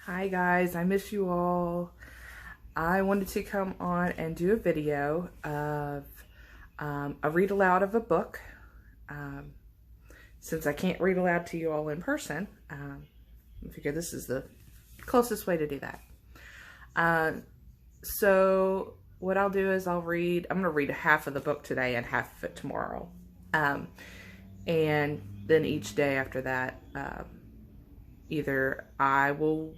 Hi guys, I miss you all. I wanted to come on and do a video of a read aloud of a book. Since I can't read aloud to you all in person, I figure this is the closest way to do that. So what I'll do is I'm going to read half of the book today and half of it tomorrow. And then each day after that, either I will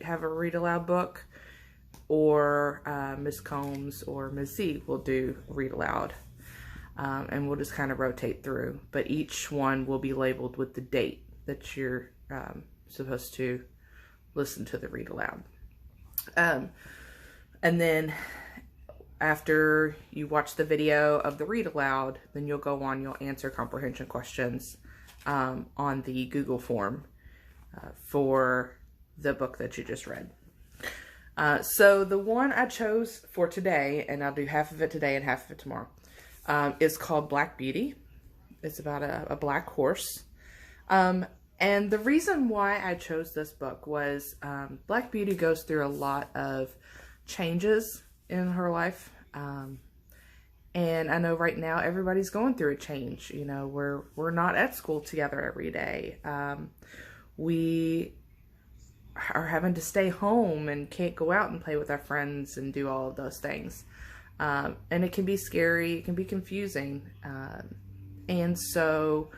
have a read aloud book, or Miss Combs or Miss Z will do read aloud. And we'll just kind of rotate through, but each one will be labeled with the date that you're supposed to listen to the read aloud. And then after you watch the video of the read aloud, then you'll answer comprehension questions on the Google form for the book that you just read. So the one I chose for today, and I'll do half of it today and half of it tomorrow, is called Black Beauty. It's about a black horse. And the reason why I chose this book was Black Beauty goes through a lot of changes in her life. And I know right now everybody's going through a change. You know, we're not at school together every day. We are having to stay home and can't go out and play with our friends and do all of those things. And it can be scary, it can be confusing. And so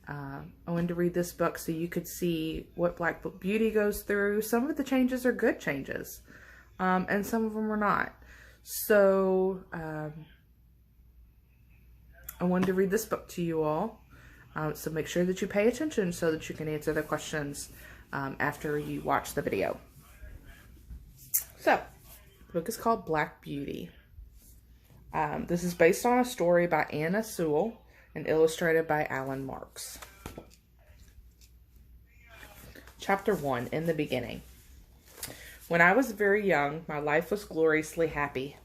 I wanted to read this book so you could see what Black Beauty goes through. Some of the changes are good changes, and some of them are not. So I wanted to read this book to you all. So make sure that you pay attention so that you can answer the questions after you watch the video. So, the book is called Black Beauty. This is based on a story by Anna Sewell and illustrated by Alan Marks. Chapter 1, In the Beginning. When I was very young, my life was gloriously happy.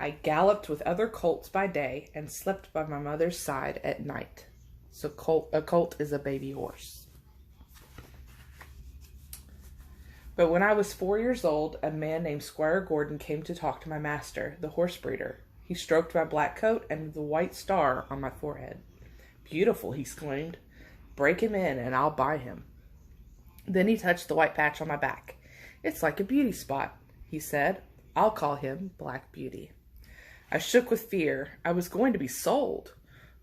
I galloped with other colts by day and slept by my mother's side at night. So a colt is a baby horse. But when I was 4 years old, a man named Squire Gordon came to talk to my master, the horse breeder. He stroked my black coat and the white star on my forehead. "Beautiful," he exclaimed. "Break him in and I'll buy him." Then he touched the white patch on my back. "It's like a beauty spot," he said. "I'll call him Black Beauty." I shook with fear. I was going to be sold.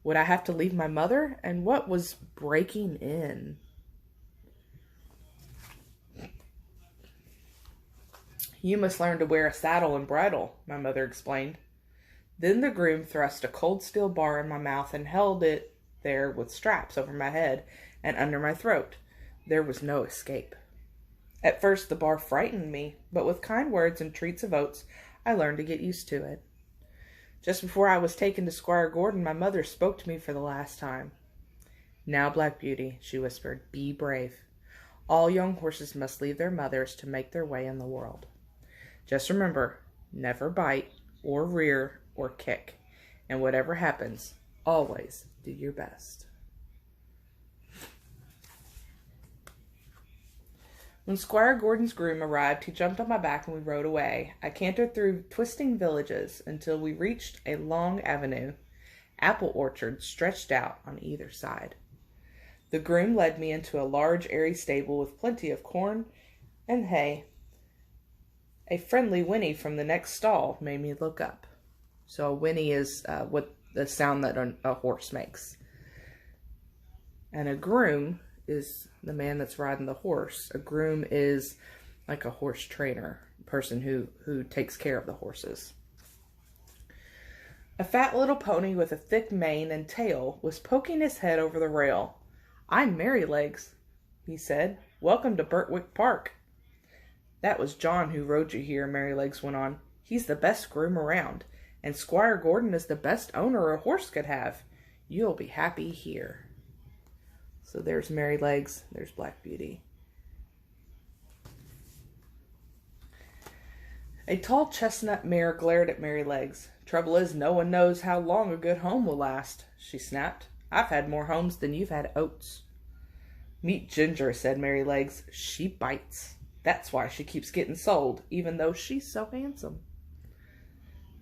Would I have to leave my mother? And what was breaking in? "You must learn to wear a saddle and bridle," my mother explained. Then the groom thrust a cold steel bar in my mouth and held it there with straps over my head and under my throat. There was no escape. At first the bar frightened me, but with kind words and treats of oats, I learned to get used to it. Just before I was taken to Squire Gordon, my mother spoke to me for the last time. "Now, Black Beauty," she whispered, "be brave. All young horses must leave their mothers to make their way in the world. Just remember, never bite or rear or kick. And whatever happens, always do your best." When Squire Gordon's groom arrived, he jumped on my back and we rode away. I cantered through twisting villages until we reached a long avenue. Apple orchards stretched out on either side. The groom led me into a large, airy stable with plenty of corn and hay. A friendly whinny from the next stall made me look up. So a whinny is what the sound that a horse makes. And a groom is the man that's riding the horse. A groom is like a horse trainer, a person who takes care of the horses. A fat little pony with a thick mane and tail was poking his head over the rail. "I'm Merrylegs," he said. "Welcome to Birtwick Park." "That was John who rode you here," Merrylegs went on. "He's the best groom around, and Squire Gordon is the best owner a horse could have. You'll be happy here." So there's Merrylegs, there's Black Beauty. A tall chestnut mare glared at Merrylegs. "Trouble is, no one knows how long a good home will last," she snapped. "I've had more homes than you've had oats." "Meet Ginger," said Merrylegs. "She bites." That's why she keeps getting sold, even though she's so handsome.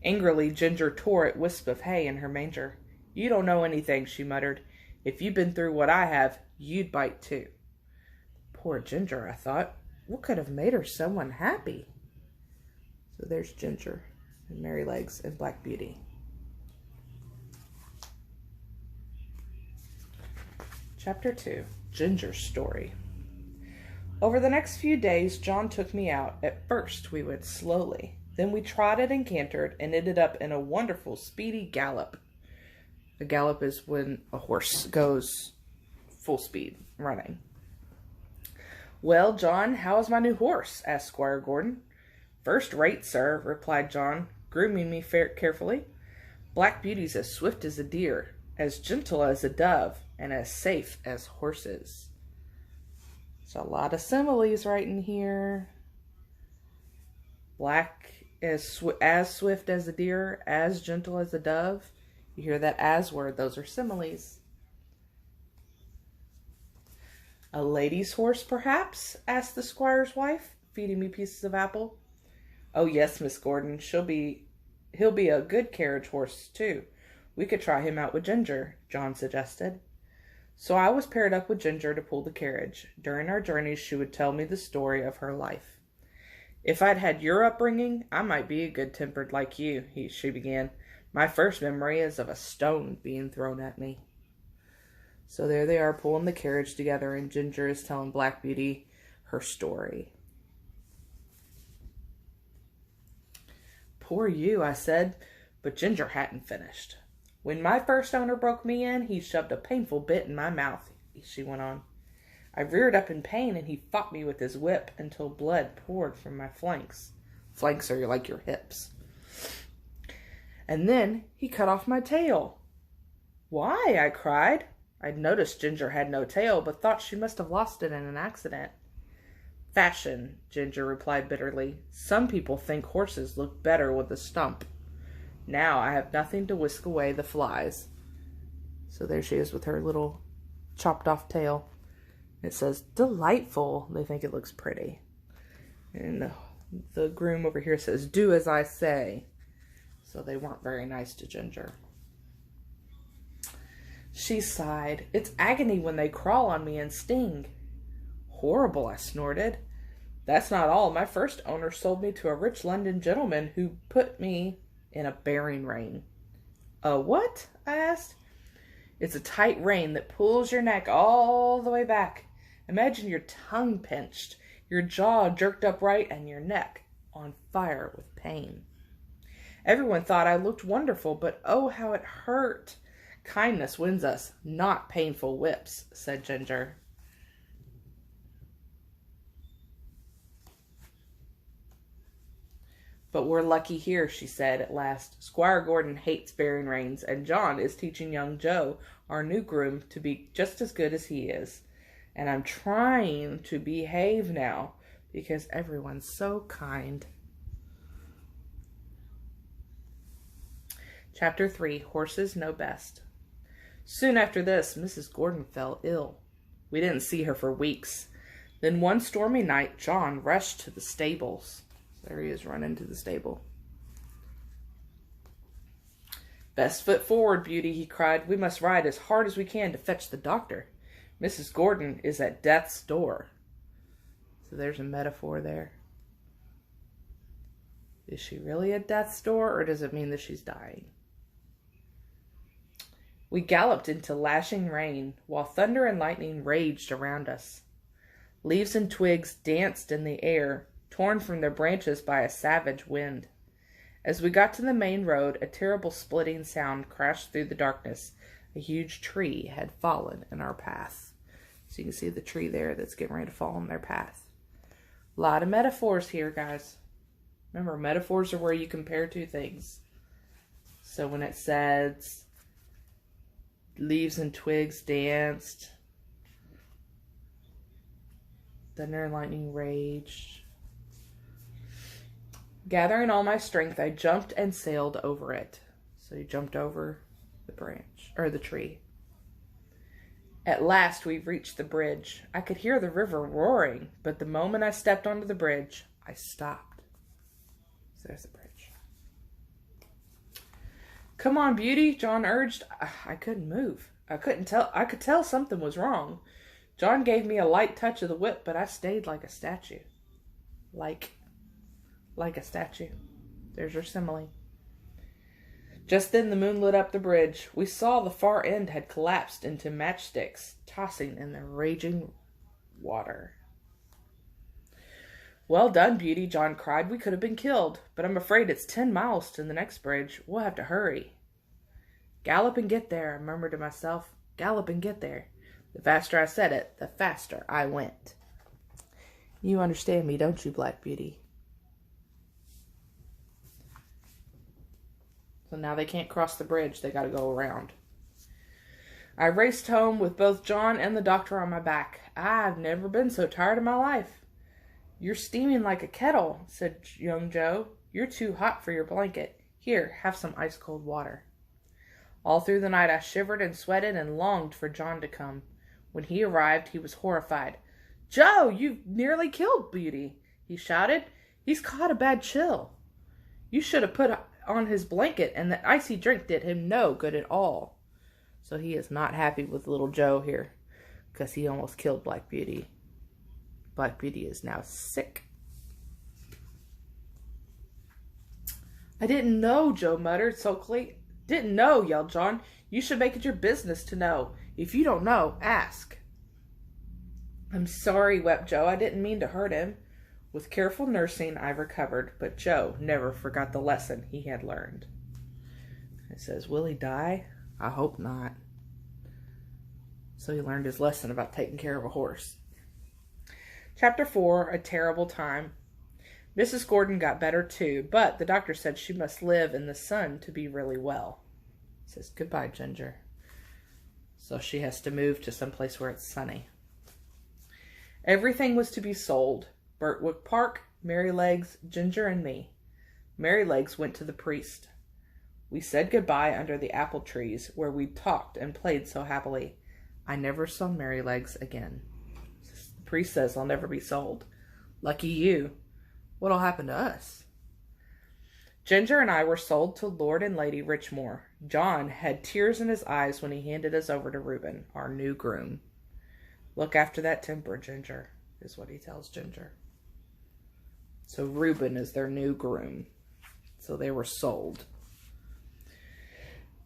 Angrily, Ginger tore at wisp of hay in her manger. You don't know anything, she muttered. If you'd been through what I have, you'd bite too. Poor Ginger, I thought. What could have made her so unhappy? So there's Ginger, and Merrylegs, and Black Beauty. Chapter 2, Ginger's Story. Over the next few days, John took me out. At first, we went slowly. Then we trotted and cantered and ended up in a wonderful, speedy gallop. A gallop is when a horse goes full speed, running. Well, John, how is my new horse? Asked Squire Gordon. First rate, sir, replied John, grooming me carefully. Black Beauty's as swift as a deer, as gentle as a dove, and as safe as horses. There's a lot of similes right in here. Black as swift as a deer, as gentle as a dove. You hear that as word, those are similes. A lady's horse, perhaps? Asked the squire's wife, feeding me pieces of apple. Oh, yes, Miss Gordon. He'll be a good carriage horse, too. We could try him out with Ginger, John suggested. So I was paired up with Ginger to pull the carriage. During our journeys, she would tell me the story of her life. If I'd had your upbringing, I might be good-tempered like you, she began. My first memory is of a stone being thrown at me. So there they are pulling the carriage together, and Ginger is telling Black Beauty her story. Poor you, I said, but Ginger hadn't finished. When my first owner broke me in, he shoved a painful bit in my mouth, she went on. I reared up in pain, and he fought me with his whip until blood poured from my flanks. Flanks are like your hips. And then he cut off my tail. Why? I cried. I'd noticed Ginger had no tail, but thought she must have lost it in an accident. Fashion, Ginger replied bitterly. Some people think horses look better with a stump. Now I have nothing to whisk away the flies. So there she is with her little chopped off tail. It says, delightful. They think it looks pretty. And the groom over here says, do as I say. So they weren't very nice to Ginger. She sighed. It's agony when they crawl on me and sting. Horrible, I snorted. That's not all. My first owner sold me to a rich London gentleman who put me in a bearing rein. A what? I asked. It's a tight rein that pulls your neck all the way back. Imagine your tongue pinched, your jaw jerked upright, and your neck on fire with pain. Everyone thought I looked wonderful, but oh, how it hurt. Kindness wins us, not painful whips, said Ginger. But we're lucky here, she said at last. Squire Gordon hates bearing reins, and John is teaching young Joe, our new groom, to be just as good as he is. And I'm trying to behave now, because everyone's so kind. Chapter 3, Horses Know Best. Soon after this, Mrs. Gordon fell ill. We didn't see her for weeks. Then one stormy night, John rushed to the stables. There he is running to the stable. Best foot forward, Beauty, he cried. We must ride as hard as we can to fetch the doctor. Mrs. Gordon is at death's door. So there's a metaphor there. Is she really at death's door, or does it mean that she's dying? We galloped into lashing rain, while thunder and lightning raged around us. Leaves and twigs danced in the air, torn from their branches by a savage wind. As we got to the main road, a terrible splitting sound crashed through the darkness. A huge tree had fallen in our path. So you can see the tree there that's getting ready to fall in their path. A lot of metaphors here, guys. Remember, metaphors are where you compare two things. So when it says leaves and twigs danced, thunder and lightning raged. Gathering all my strength, I jumped and sailed over it. So you jumped over the branch, or the tree. At last we reached the bridge. I could hear the river roaring, but the moment I stepped onto the bridge, I stopped. So there's the bridge. Come on, Beauty, John urged. I couldn't move. I could tell something was wrong. John gave me a light touch of the whip, but I stayed like a statue. Like a statue. There's your simile. Just then the moon lit up the bridge. We saw the far end had collapsed into matchsticks, tossing in the raging water. Well done, Beauty, John cried. We could have been killed, but I'm afraid it's 10 miles to the next bridge. We'll have to hurry. Gallop and get there, I murmured to myself. Gallop and get there. The faster I said it, the faster I went. You understand me, don't you, Black Beauty? So now they can't cross the bridge. They got to go around. I raced home with both John and the doctor on my back. I've never been so tired in my life. You're steaming like a kettle, said young Joe. You're too hot for your blanket. Here, have some ice-cold water. All through the night I shivered and sweated and longed for John to come. When he arrived, he was horrified. Joe, you've nearly killed Beauty, he shouted. He's caught a bad chill. You should have put on his blanket, and that icy drink did him no good at all. So he is not happy with little Joe here, because he almost killed Black Beauty. Black Beauty is now sick. I didn't know, Joe muttered sulkily. Didn't know, yelled John. You should make it your business to know. If you don't know, ask. I'm sorry, wept Joe. I didn't mean to hurt him. With careful nursing, I recovered, but Joe never forgot the lesson he had learned. It says, will he die? I hope not. So he learned his lesson about taking care of a horse. Chapter 4, A Terrible Time. Mrs. Gordon got better too, but the doctor said she must live in the sun to be really well. It says, goodbye, Ginger. So she has to move to someplace where it's sunny. Everything was to be sold. Birtwick Park, Merrylegs, Ginger, and me. Merrylegs went to the priest. We said goodbye under the apple trees where we talked and played so happily. I never saw Merrylegs again. The priest says I'll never be sold. Lucky you. What'll happen to us? Ginger and I were sold to Lord and Lady Richmore. John had tears in his eyes when he handed us over to Reuben, our new groom. Look after that temper, Ginger, is what he tells Ginger. So Reuben is their new groom. So they were sold.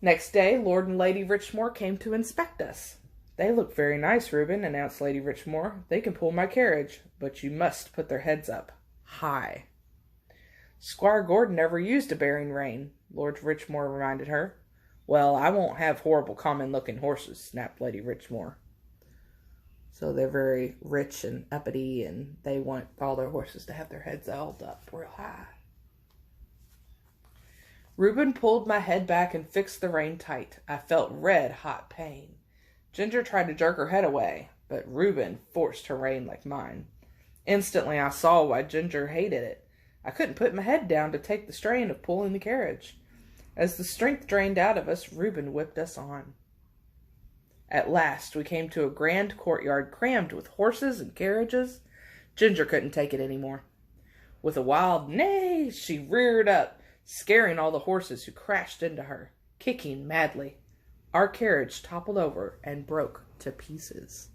Next day, Lord and Lady Richmore came to inspect us. They look very nice, Reuben, announced Lady Richmore. They can pull my carriage, but you must put their heads up high. Squire Gordon never used a bearing rein, Lord Richmore reminded her. Well, I won't have horrible common-looking horses, snapped Lady Richmore. So they're very rich and uppity, and they want all their horses to have their heads held up real high. Reuben pulled my head back and fixed the rein tight. I felt red-hot pain. Ginger tried to jerk her head away, but Reuben forced her rein like mine. Instantly I saw why Ginger hated it. I couldn't put my head down to take the strain of pulling the carriage. As the strength drained out of us, Reuben whipped us on. At last we came to a grand courtyard crammed with horses and carriages. Ginger couldn't take it any more. With a wild neigh, she reared up, scaring all the horses who crashed into her, kicking madly. Our carriage toppled over and broke to pieces.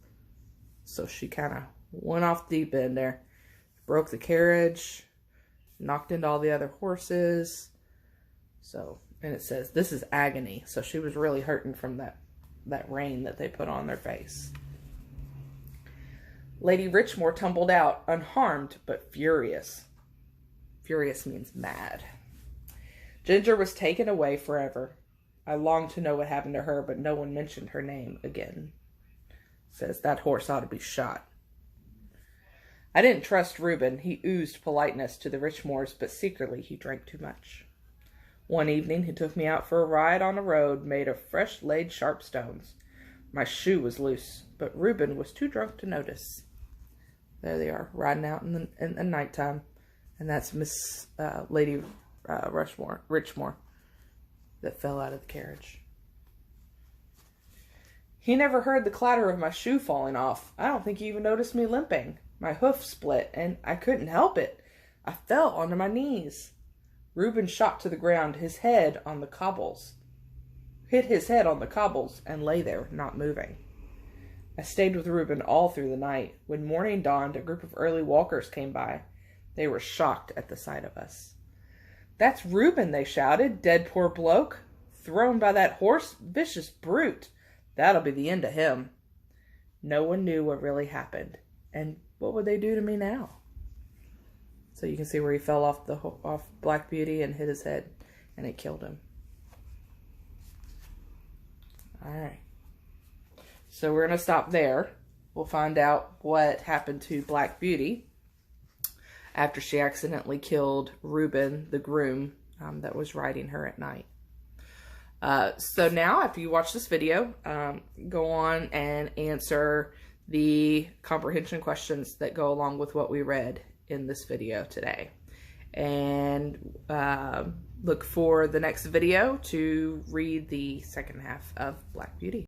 So she kind of went off the deep end there. Broke the carriage, knocked into all the other horses. So, and it says, this is agony. So she was really hurting from that rein that they put on their face. Lady Richmore tumbled out, unharmed but furious. Furious means mad. Ginger was taken away forever. I longed to know what happened to her, but no one mentioned her name again. Says that horse ought to be shot. I didn't trust Reuben. He oozed politeness to the Richmores, but secretly he drank too much. One evening he took me out for a ride on a road made of fresh-laid sharp stones. My shoe was loose, but Reuben was too drunk to notice. There they are, riding out in the nighttime, and that's Miss Lady Richmore that fell out of the carriage. He never heard the clatter of my shoe falling off. I don't think he even noticed me limping. My hoof split, and I couldn't help it. I fell onto my knees. Reuben shot to the ground, his head on the cobbles. Hit his head on the cobbles and lay there, not moving. I stayed with Reuben all through the night. When morning dawned, a group of early walkers came by. They were shocked at the sight of us. "That's Reuben," they shouted. "Dead poor bloke. Thrown by that horse. Vicious brute. That'll be the end of him." No one knew what really happened. And what would they do to me now? So you can see where he fell off Black Beauty and hit his head, and it killed him. All right. So we're going to stop there. We'll find out what happened to Black Beauty after she accidentally killed Reuben, the groom that was riding her at night. So now, after you watch this video, go on and answer the comprehension questions that go along with what we read in this video today. And look for the next video to read the second half of Black Beauty.